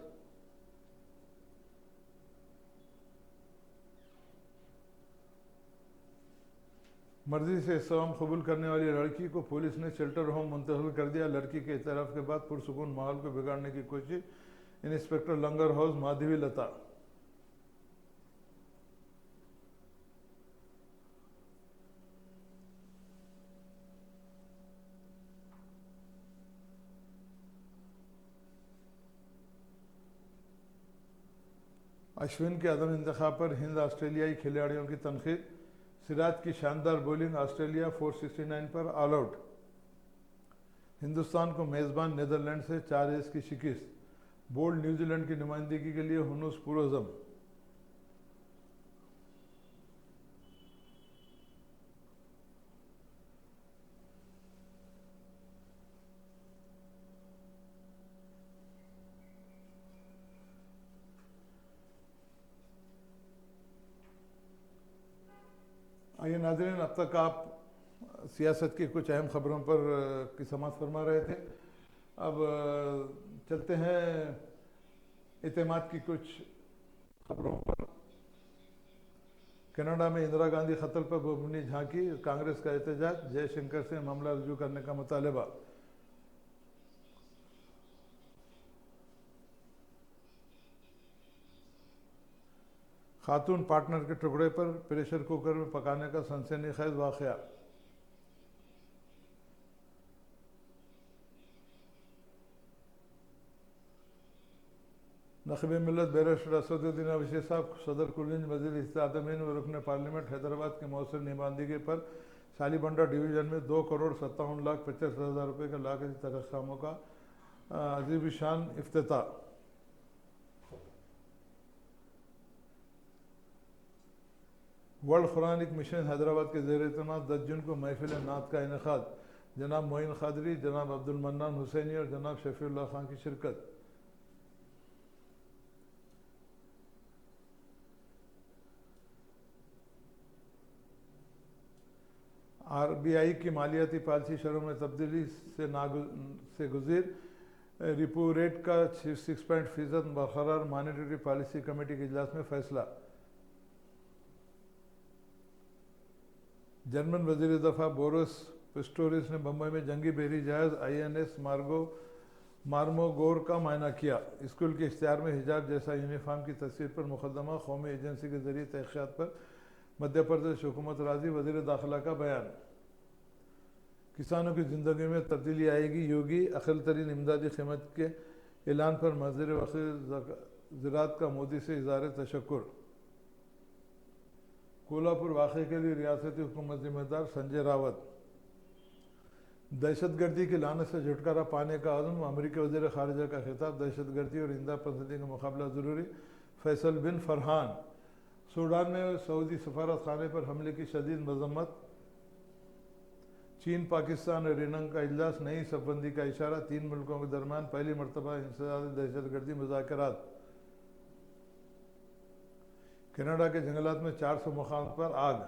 मर्जी से इस्लाम कबूल करने वाली लड़की को पुलिस ने शेल्टर होम मुंतकिल कर दिया। लड़की के इतराफ़ के बाद पुरसुकून माहौल को बिगाड़ने की कोशिश। इंस्पेक्टर लंगर हाउस माधवी लता। अश्विन के अदम इंतखाब पर हिंद ऑस्ट्रेलियाई खिलाड़ियों की तनकीद। सिराज की शानदार बॉलिंग, ऑस्ट्रेलिया 469 पर ऑल आउट। हिंदुस्तान को मेज़बान नीदरलैंड से 4-1 की शिकस्त। बोल्ड न्यूजीलैंड की नुमाइंदगी के लिए हुनूस पुरोज़म। आइए नाज़रीन, अब तक आप सियासत की कुछ अहम खबरों पर की समाअत फरमा रहे थे। अब चलते हैं इत्तेमाद की कुछ खबरों पर। कनाडा में इंदिरा गांधी कत्ल पर बेबुनी झांकी। कांग्रेस का एहतजाज। जयशंकर से मामला रुजू करने का मुतालबा। खातून पार्टनर के टुकड़े पर प्रेशर कुकर में पकाने का सनसनीखेज वाक़या। नक़ीब मिल्लत बैरिस्टर असदुद्दीन अवैसी साहब सदर कुलिंज वज़ीर इस्तेमाल व रुकन पार्लियामेंट हैदराबाद की मौसर नुमाइंदगी पर सालीबंडा डिवीज़न में 2,57,50,000 रुपये का लागती तनख्वाहों का अजीब-शान इफ्तिताह। वर्ल्ड कुरानिक मिशन हैदराबाद के ज़ेर एहतमाम 10 जून को महफिल नात का इनेकाद। जनाब मोइन खादरी, जनाब अब्दुल मन्नान हुसैनी और जनाब शफीउल्लाह खान की शिरकत। RBI की मालियाती पॉलिसी शरहों में तब्दीली से गुज़ीर। रिपो रेट का 6% बरकरार। मॉनेटरी पॉलिसी कमेटी के इजलास में फैसला। जर्मन वज़ीर दफ़ा बोरिस पिस्टोरिस ने बम्बई में जंगी बहरी जहाज़ INS मार्मोगोर का मायना किया। स्कूल के इश्तिहार में हिजाब जैसा यूनिफॉर्म की तस्वीर पर मुकदमा। कौमी एजेंसी के जरिए तहक़ीक़ात पर मध्य प्रदेश हुकूमत राजी। वज़ीर दाखिला का बयान। किसानों की ज़िंदगी में तब्दीली आएगी। योगी अक़ल तरीन इमदादी क़ीमत के ऐलान पर वज़ीर ज़राअत का मोदी से इज़हार तशक्कुर। कोल्हापुर वाक़े के लिए रियासती हुकूमत ज़िम्मेदार। संजय रावत। दहशतगर्दी की लानत से छुटकारा पाने का अज़्म। अमरीकी वज़ीर ख़ारिजा का खिताब। दहशतगर्दी और इंदा पसंदी का मुकाबला ज़रूरी। फैसल बिन फरहान। सूडान में सऊदी सफारत खाने पर हमले की शदीद मज़म्मत। चीन, पाकिस्तान और ईरान का इजलास। नई सफबंदी का इशारा। 3 मुल्कों के दरमियान पहली मरतबा इंसदाद दहशतगर्दी मुज़ाकरात। कनाडा के जंगलात में 400 मकाम पर आग।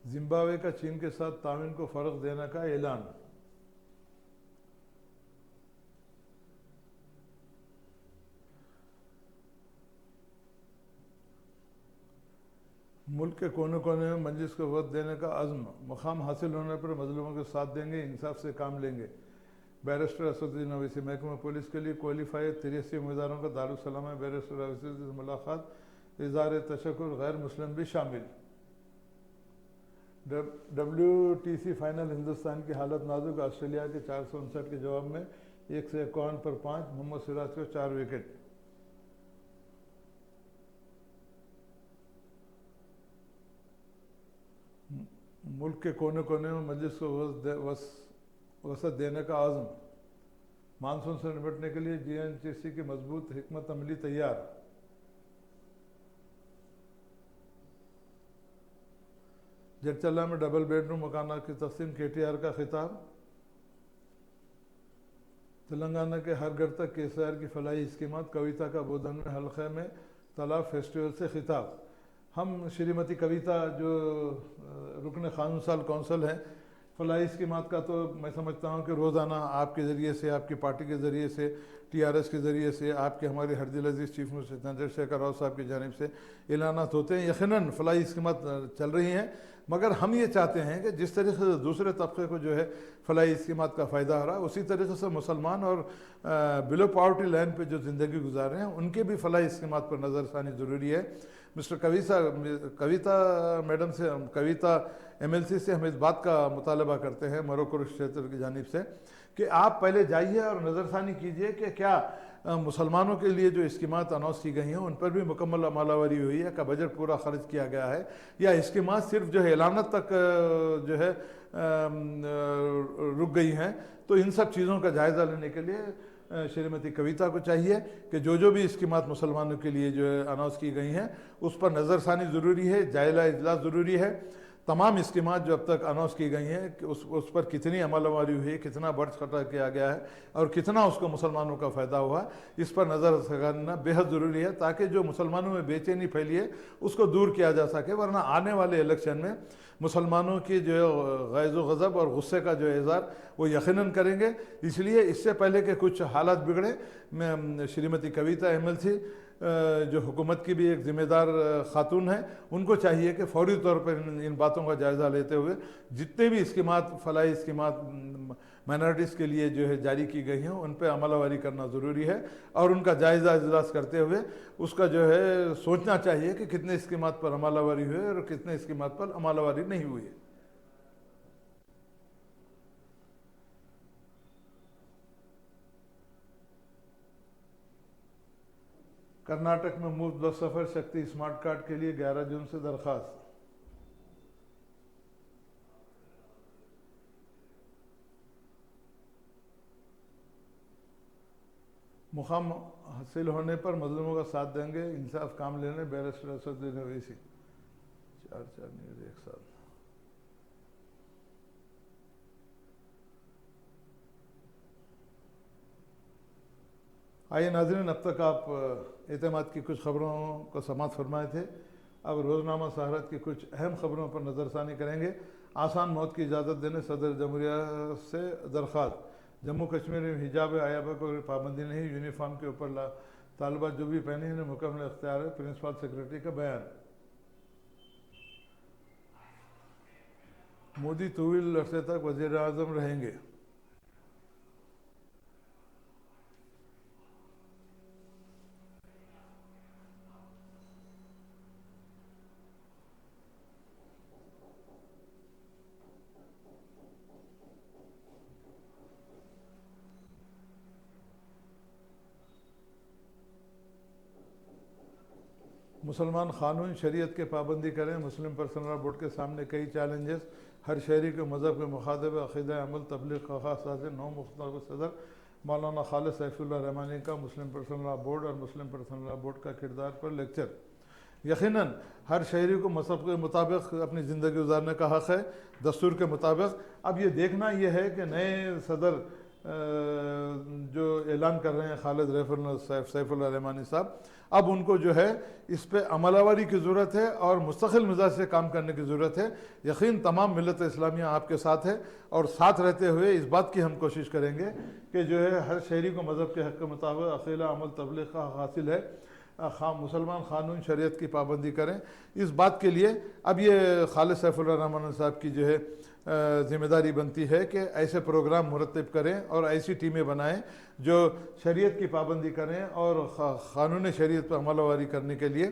जिम्बाब्वे का चीन के साथ ताउन को फ़रोग़ देने का ऐलान। मुल्क के कोने कोने में मजलिस को वक्त देने का अज़्म। मुकाम हासिल होने पर मजलूमों के साथ देंगे, इंसाफ से काम लेंगे। बैरिस्टर असदुद्दीन अवैसी। महकमा पुलिस के लिए क्वालिफाइड 83 उम्मीदवारों का दारुसलाम में बैरिस्टर अवैसी से मुलाकात। इज़हार तशक्कुर। गैर मुस्लिम भी शामिल। WTC final. हिंदुस्तान की हालत नाजुक। ऑस्ट्रेलिया के 459 के जवाब में 151 पर 5। मोहम्मद सिराज को 4 विकेट। मुल्क के कोने कोने में मजलिस को वसत देने का आज़म। मानसून से निपटने के लिए GNHC की मजबूत हिकमत अमली तैयार। जडचल्ला में डबल बेडरूम मकाना की तकसीम, KTR का खिताब। तेलंगाना के हर घर तक KCR की फलाही स्कीमात, कविता का बोधन में हल्के में तालाब फेस्टिवल से खिताब। हम श्रीमती कविता जो रुकन कानून साल कौंसल हैं, फलाही स्कीमात का तो मैं समझता हूँ कि रोज़ाना आपके ज़रिए से, आपकी पार्टी के ज़रिए से, TRS के ज़रिए से, आपके हमारे हरदिल अजीज़ चीफ मिनिस्टर चंद्रशेखर राव साहब की जानिब से ऐलानात होते हैं। यकीनन फलाही स्कीमात चल रही हैं, मगर हम ये चाहते हैं कि जिस तरीके से दूसरे तबके को जो है फलाही स्कीमात का फ़ायदा हो रहा है, उसी तरीके से मुसलमान और बिलो पॉवर्टी लाइन पे जो ज़िंदगी गुजार रहे हैं उनके भी फलाही स्कीमात पर नज़रसानी ज़रूरी है। मिस्टर कविता मैडम से, कविता MLC से हम इस बात का मुतालबा करते हैं मरोकुर क्षेत्र की जानिब से कि आप पहले जाइए और नज़रसानी कीजिए कि क्या मुसलमानों के लिए जो स्कीमात अनाउंस की गई हैं उन पर भी मुकम्मल अमलावरी हुई है, का बजट पूरा खर्च किया गया है, या स्कीमात सिर्फ जो है ऐलानत तक जो है रुक गई हैं। तो इन सब चीज़ों का जायज़ा लेने के लिए श्रीमती कविता को चाहिए कि जो भी स्कीमात मुसलमानों के लिए जो है अनाउंस की गई हैं उस पर नज़रसानी ज़रूरी है, जायज़ा इजलास ज़रूरी है। तमाम स्कीमात जो अब तक अनाउंस की गई हैं कि उस पर कितनी अमलवारी हुई, कितना बर्ज खर्चा किया गया है और कितना उसको मुसलमानों का फ़ायदा हुआ, इस पर नज़र रखना बेहद ज़रूरी है ताकि जो मुसलमानों में बेचैनी फैली है उसको दूर किया जा सके। वरना आने वाले इलेक्शन में मुसलमानों की जो गैज़ व गज़ब और गुस्से का जो इज़हार वो यकीनन करेंगे। इसलिए इससे पहले कि कुछ हालात बिगड़े, मैं श्रीमती कविता MLC जो हुकूमत की भी एक ज़िम्मेदार ख़ातून है, उनको चाहिए कि फौरी तौर पर इन बातों का जायज़ा लेते हुए जितने भी स्कीमात, फलाही स्कीमात माइनॉरिटीज़ के लिए जो है जारी की गई हैं उन पर अमलावरी करना ज़रूरी है और उनका जायज़ा इजलास करते हुए उसका जो है सोचना चाहिए कि कितने स्कीमात पर अमलावरी हुई और कितने स्कीमात पर अमलावरी नहीं हुई है। कर्नाटक में मुफ्त बस सफ़र शक्ति स्मार्ट कार्ड के लिए 11 जून से दरख्वास्त। मुकाम हासिल होने पर मजलूमों का साथ देंगे, इंसाफ काम लेने बैरिस्टर असदुद्दीन ओवैसी। 4 न्यूज़ एक साथ। आइए नाज़रीन, अब तक आप एतमाद की कुछ ख़बरों को समाअत फरमाए थे। अब रोज़नामा सहारत की कुछ अहम ख़बरों पर नज़रसानी करेंगे। आसान मौत की इजाज़त देने सदर जमहूरिया से दरख्वास्त। जम्मू कश्मीर में हिजाब आयाबा को पाबंदी नहीं, यूनिफॉर्म के ऊपर तालिबात जो भी पहने हैं मुकम्मल इख्तियार है, प्रिंसिपल सेक्रेटरी का बयान। मोदी तवील अरसे तक वज़ीर आज़म रहेंगे। मुसलमान कानून शरीयत के पाबंदी करें, मुस्लिम पर्सनल लॉ बोर्ड के सामने कई चैलेंजेस। हर शहरी को मज़हब के मुखातिब अक़ीदा अमल तबलीग का खास साज़। 9 मुख्तलिफ सदर मौलाना खालिद सैफुल्लाह रहमानी का मुस्लिम पर्सनल लॉ बोर्ड और मुस्लिम पर्सनल लॉ बोर्ड का किरदार पर लेक्चर। यकीनन हर शहरी को मज़हब के मुताबिक अपनी ज़िंदगी गुजारने का हक़ है, दस्तूर के मुताबिक। अब ये देखना यह है कि नए सदर जो ऐलान कर रहे हैं खालिद सैफुल्लाह रहमानी साहब, अब उनको जो है इस पर अमलावरी की ज़रूरत है और मुस्तकिल मिजाज से काम करने की ज़रूरत है। यकीन तमाम मिलत इस्लामिया आपके साथ है और साथ रहते हुए इस बात की हम कोशिश करेंगे कि जो है हर शहरी को मज़हब के हक़ के मुताबिक अक़ीदा अमल तबलीग का हासिल है। मुसलमान कानून शरीयत की पाबंदी करें, इस बात के लिए अब ये खालिद सैफुल्लाह रहमानी साहब की जो है ज़िम्मेदारी बनती है कि ऐसे प्रोग्राम मुरतब करें और ऐसी टीमें बनाएं जो शरीयत की पाबंदी करें और क़ानून शरीयत पर अमलवारी करने के लिए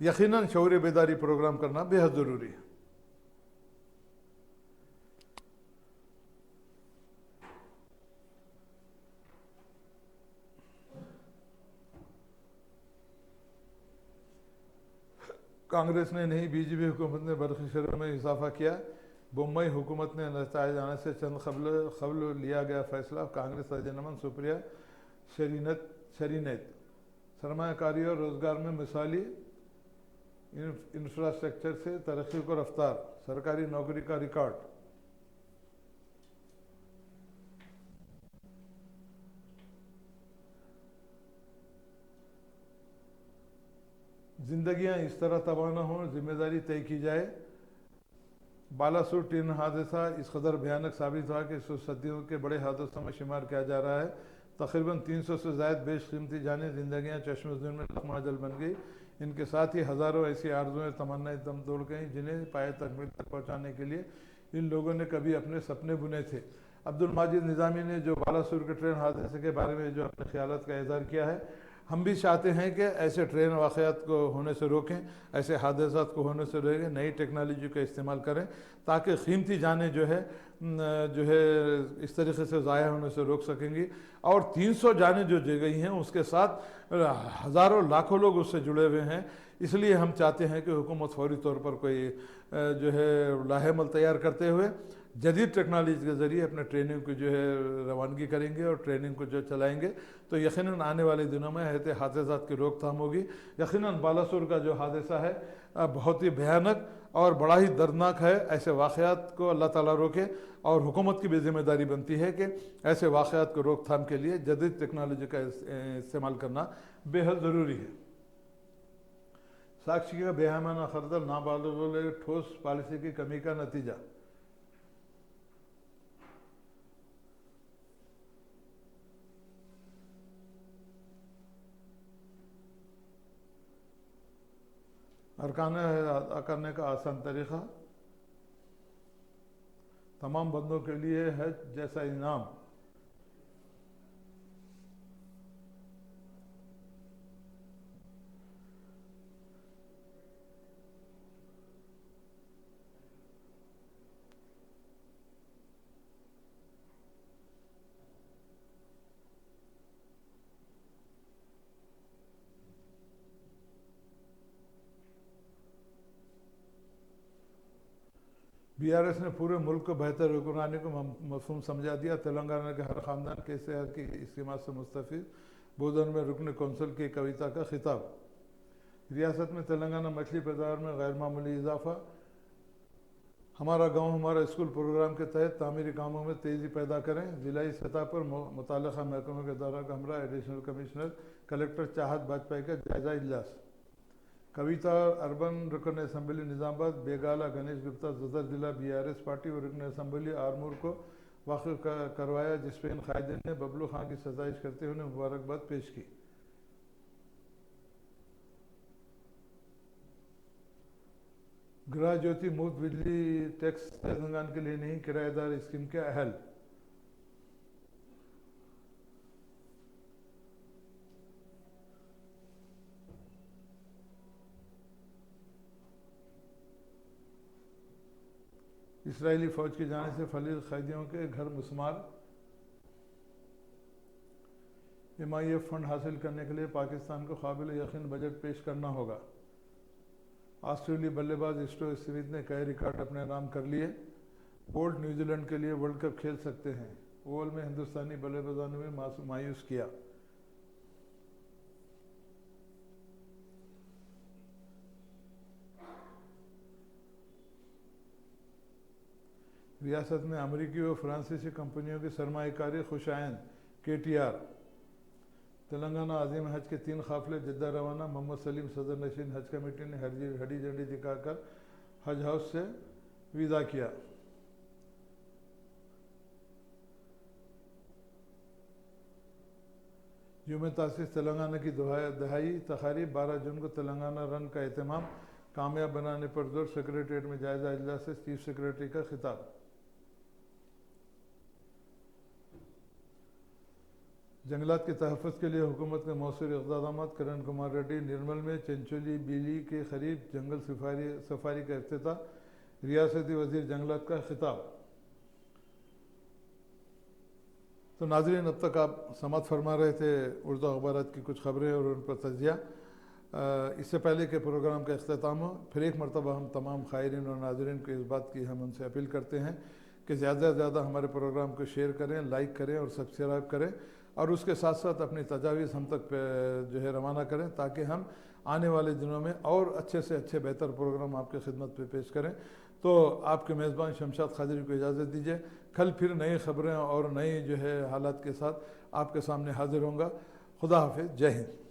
यकीनन शऊर बेदारी प्रोग्राम करना बेहद ज़रूरी है। कांग्रेस ने नहीं, BJP हुकूमत ने बरखी शरह में इजाफा किया। बम्बई हुकूमत ने नतज आने से चंद कबल लिया गया फैसला। कांग्रेस राजनमन सुप्रिया शरीनत सरमाकारी और रोज़गार में मिसाली इंफ्रास्ट्रक्चर से तरक्की को रफ्तार, सरकारी नौकरी का रिकॉर्ड। जिंदगियां इस तरह तबाह न हों, जिम्मेदारी तय की जाए। बालासुर ट्रेन हादसा इस कदर भयानक साबित हुआ कि इसको सदियों के बड़े हादसों में शुमार किया जा रहा है। तकरीबन 300 से ज़ायद बेशकीमती जानें, जिंदगियां चश्मोज़ुन में लखमाजल बन गई। इनके साथ ही हज़ारों ऐसी आरज़ुएं, तमन्नाएं दम तोड़ गईं जिन्हें पाए तकमील तक पहुँचाने के लिए इन लोगों ने कभी अपने सपने बुने थे। अब्दुल माजिद निज़ामी ने जो बालासुर के ट्रेन हादसे के बारे में जो अपने ख्यालात का इज़हार किया है, हम भी चाहते हैं कि ऐसे ट्रेन वाक़यात को होने से रोकें, ऐसे हादसात को होने से रोकें, नई टेक्नोलॉजी का इस्तेमाल करें ताकि कीमती जानें जो है इस तरीके से ज़ाया होने से रोक सकेंगी। और 300 जानें जो दे गई हैं उसके साथ हज़ारों लाखों लोग उससे जुड़े हुए हैं। इसलिए हम चाहते हैं कि हुकूमत फौरी तौर पर कोई जो है लाहेमल तैयार करते हुए जदीद टेक्नोलॉजी के ज़रिए अपने ट्रेनिंग को जो है रवानगी करेंगे और ट्रेनिंग को जो चलाएंगे तो यकीनन आने वाले दिनों में ऐसे हादसात की रोकथाम होगी। यकीनन बालासुर का जो हादसा है बहुत ही भयानक और बड़ा ही दर्दनाक है। ऐसे वाक़यात को अल्लाह ताला रोके और हुकूमत की भी जिम्मेदारी बनती है कि ऐसे वाक़यात को रोकथाम के लिए जदीद टेक्नोलॉजी का इस्तेमाल करना बेहद ज़रूरी है। साक्षी का बेहमाना खर्दल नाबालिगों के ठोस पॉलिसी की कमी का नतीजा। अरकान अदा करने का आसान तरीक़ा, तमाम बंदों के लिए हज जैसा इनाम। बीआरएस ने पूरे मुल्क को बेहतर हुक्मरानी को मफहूम समझा दिया। तेलंगाना के हर ख़ानदान के सेहत की स्कीमात से मुस्तफ़ीद। बोधन में रुकन कौंसिल की कविता का खिताब। रियासत में तेलंगाना मछली पैदावार में गैर मामूली इजाफा। हमारा गांव हमारा स्कूल प्रोग्राम के तहत तामीरी कामों में तेज़ी पैदा करें। ज़िलाई सतह पर मुताल्लिक़ा महकमों के दौरा का हमरा। एडिशनल कमिश्नर कलेक्टर चाहत बाजपेयी का जायजा इजलास। कविता अर्बन रुकन असम्बली निज़ामाबाद बेगाला गणेश गुप्ता सदर जिला बीआरएस पार्टी और रुकन असम्बली आरमूर को वाक़िफ़ करवाया, जिस पर इन कायदीन ने बबलू खान की सजाइश करते हुए उन्हें मुबारकबाद पेश की। गृह ज्योति मुफ्त बिजली टैक्स तेलंगाना के लिए नहीं, किराएदार स्कीम के अहल। इसराइली फ़ौज की जाने से फलील कैदियों के घर मुस्मार। MIF फंड हासिल करने के लिए पाकिस्तान को काबिल यकीन बजट पेश करना होगा। ऑस्ट्रेलियाई बल्लेबाज स्टीव स्मिथ ने कई रिकॉर्ड अपने नाम कर लिए। बोल्ट न्यूजीलैंड के लिए वर्ल्ड कप खेल सकते हैं। ओवल में हिंदुस्तानी बल्लेबाजों ने मायूस किया। रियासत में अमरीकी और फ्रांसीसी कंपनियों की सरमायाकारी खुशाइन। KTR। तेलंगाना आज़िम हज के 3 काफ़िले जद्दा रवाना। मोहम्मद सलीम सदर नशीन हज कमेटी ने हरी झंडी दिखाकर हज हाउस से विदा किया। यूम तासीस तेलंगाना की दहाई तकारीब। 12 जून को तेलंगाना रन का एहतमाम। कामयाब बनाने पर जोर। सेक्रेटरीट में जायजा इजलास से चीफ सेक्रेटरी का खिताब। जंगलात के तहफ़्फ़ुज़ के लिए हुकूमत के मौसूर इक़दाम। किरण कुमार रेड्डी। निर्मल में चंचोली बिली के करीब जंगल सफारी का इफ्तिताह। रियासती वज़ीर जंगलात का खिताब। तो नाज़रीन, अब तक आप समाअत फरमा रहे थे उर्दू अखबारात की कुछ ख़बरें और उन पर तजिया। इससे पहले के प्रोग्राम का इख्तिताम हो, फिर एक मरतबा हम तमाम ख़ायरीन और नाज़रीन को इस बात की हम उनसे अपील करते हैं कि ज़्यादा से ज़्यादा हमारे प्रोग्राम को शेयर करें, लाइक करें और सब्सक्राइब करें और उसके साथ साथ अपनी तजावीज़ हम तक जो है रवाना करें ताकि हम आने वाले दिनों में और अच्छे से अच्छे बेहतर प्रोग्राम आपके खिदमत पे पेश करें। तो आपके मेज़बान शमशाद खादरी को इजाज़त दीजिए। कल फिर नई ख़बरें और नई जो है हालात के साथ आपके सामने हाजिर होंगे। खुदा हाफिज़, जय हिंद।